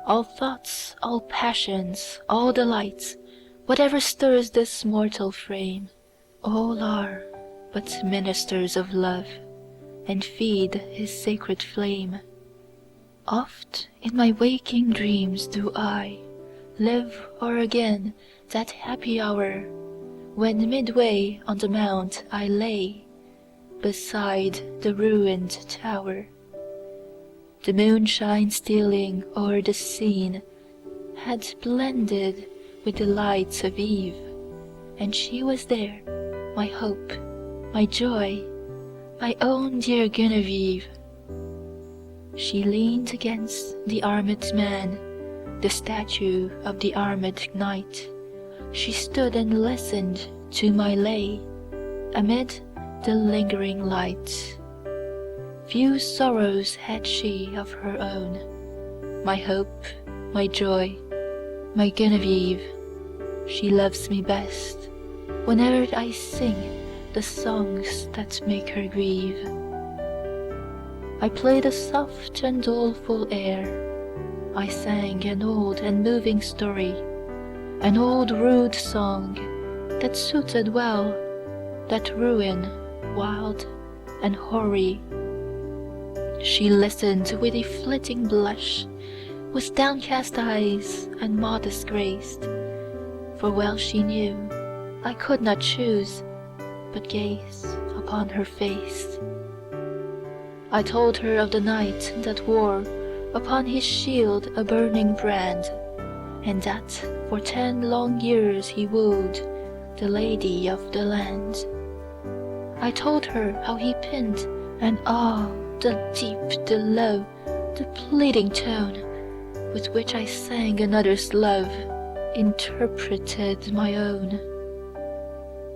All thoughts, all passions, all delights, whatever stirs this mortal frame, all are but ministers of love, and feed his sacred flame. Oft in my waking dreams do I live o'er again that happy hour, when midway on the mount I lay, beside the ruined tower. The moonshine stealing o'er the scene had blended with the lights of eve, and she was there, my hope, my joy, my own dear Guinevere. She leaned against the armed man, the statue of the armed knight. She stood and listened to my lay, amid the lingering light. Few sorrows had she of her own, my hope, my joy, my Guinevere. She loves me best whene'er I sing the songs that make her grieve. I played a soft and doleful air, I sang an old and moving story, an old rude song that suited well that ruin wild and hoary. She listened with a flitting blush, with downcast eyes and modest grace, for well she knew I could not choose but gaze upon her face. I told her of the knight that wore upon his shield a burning brand, and that for 10 long years he wooed the lady of the land. I told her how he pinned, and the deep, the low, the pleading tone with which I sang another's love interpreted my own.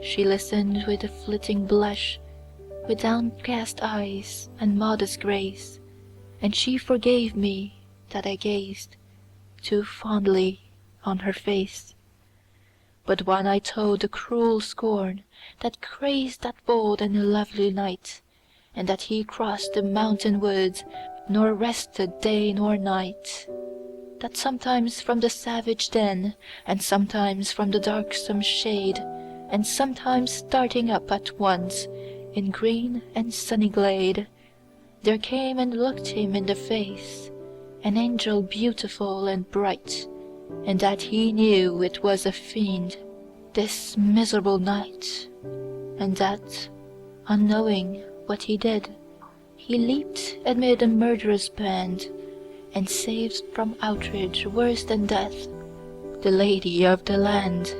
She listened with a flitting blush, with downcast eyes and modest grace, and she forgave me that I gazed too fondly on her face. But when I told the cruel scorn that crazed that bold and lovely knight, and that he crossed the mountain woods, nor rested day nor night, that sometimes from the savage den, and sometimes from the darksome shade, and sometimes starting up at once in green and sunny glade, there came and looked him in the face an angel beautiful and bright, and that he knew it was a fiend, this miserable knight, and that, unknowing what he did, he leaped amid a murderous band, and saved from outrage worse than death the lady of the land.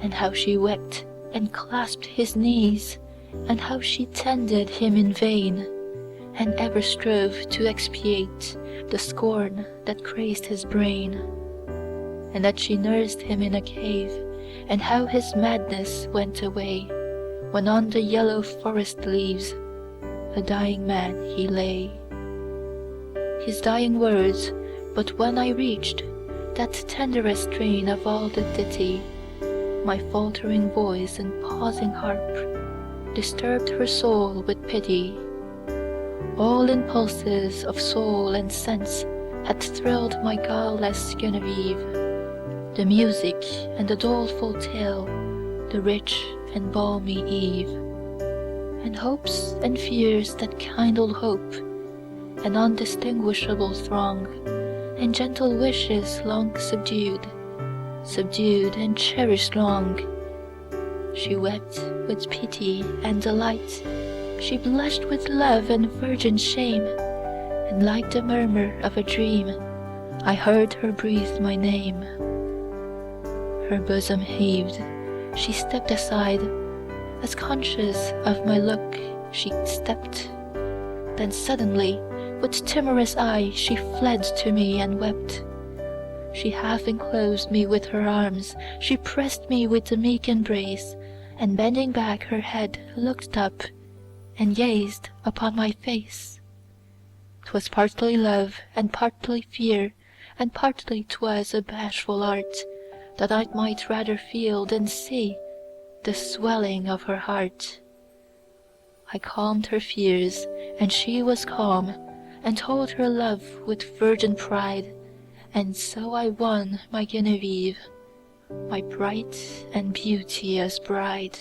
And how she wept and clasped his knees, and how she tended him in vain, and ever strove to expiate the scorn that crazed his brain, and that she nursed him in a cave, and how his madness went away, when on the yellow forest leaves a dying man he lay. His dying words, but when I reached that tenderest strain of all the ditty, my faltering voice and pausing harp disturbed her soul with pity. All impulses of soul and sense had thrilled my guileless Guinevere, the music and the doleful tale, the rich and balmy eve, and hopes and fears that kindled hope, an undistinguishable throng, and gentle wishes long subdued and cherished long. She wept with pity and delight, she blushed with love and virgin shame, and like the murmur of a dream, I heard her breathe my name. Her bosom heaved, she stepped aside, as conscious of my look she stepped. Then suddenly, with timorous eye, she fled to me and wept. She half enclosed me with her arms, she pressed me with a meek embrace, and bending back her head looked up, and gazed upon my face. 'Twas partly love, and partly fear, and partly 'twas a bashful art, that I might rather feel than see the swelling of her heart. I calmed her fears, and she was calm, and told her love with virgin pride, and so I won my Genevieve, my bright and beauteous bride.